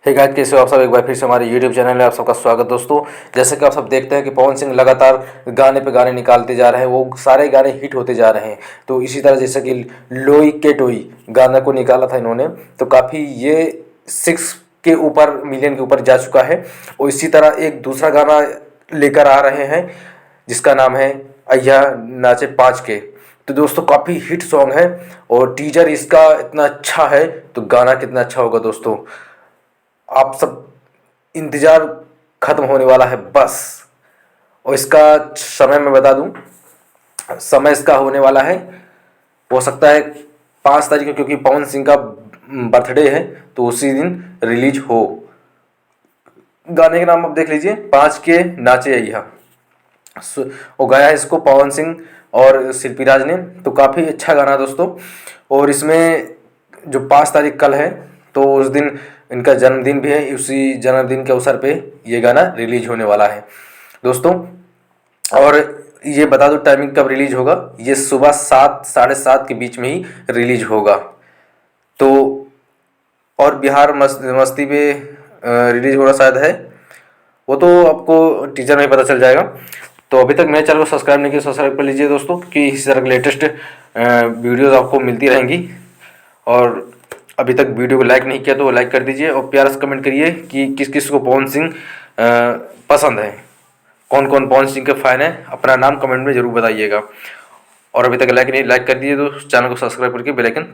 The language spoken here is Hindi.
हे गाइस, कैसे हो आप सब। एक बार फिर से हमारे YouTube चैनल में आप सबका स्वागत दोस्तों। जैसे कि आप सब देखते हैं कि पवन सिंह लगातार गाने पे गाने निकालते जा रहे हैं, वो सारे गाने हिट होते जा रहे हैं। तो इसी तरह जैसे कि लोई के टोई गाना को निकाला था इन्होंने, तो काफ़ी ये 6 के ऊपर मिलियन के ऊपर जा चुका है। और इसी तरह एक दूसरा गाना लेकर आ रहे हैं जिसका नाम है अय्या नाचे 5 के। तो दोस्तों काफ़ी हिट सॉन्ग है और टीजर इसका इतना अच्छा है तो गाना कितना अच्छा होगा दोस्तों। आप सब इंतज़ार ख़त्म होने वाला है बस। और इसका समय मैं बता दूं, समय इसका होने वाला है, हो सकता है 5 तारीख को, क्योंकि पवन सिंह का बर्थडे है तो उसी दिन रिलीज हो। गाने का नाम आप देख लीजिए, 5 के नाचे अय्या। और गाया है इसको पवन सिंह और शिल्पी राज ने। तो काफ़ी अच्छा गाना दोस्तों। और इसमें जो 5 तारीख कल है तो उस दिन इनका जन्मदिन भी है, उसी जन्मदिन के अवसर पे ये गाना रिलीज होने वाला है दोस्तों। और ये बता दो टाइमिंग कब रिलीज होगा, ये सुबह 7 साढ़े 7 के बीच में ही रिलीज होगा। तो और बिहार मस्ती पे रिलीज हो रहा शायद है, वो तो आपको टीजर में पता चल जाएगा। तो अभी तक मेरे चैनल को सब्सक्राइब नहीं किया, सब्सक्राइब कर लीजिए दोस्तों, क्योंकि इसी तरह की लेटेस्ट वीडियोज़ आपको मिलती रहेंगी। और अभी तक वीडियो को लाइक नहीं किया तो लाइक कर दीजिए और प्यारा सा कमेंट करिए कि किस किस को पवन सिंह पसंद है, कौन कौन पवन सिंह के फ़ैन है, अपना नाम कमेंट में ज़रूर बताइएगा। और अभी तक लाइक नहीं, लाइक कर दीजिए तो चैनल को सब्सक्राइब करके बेल आइकन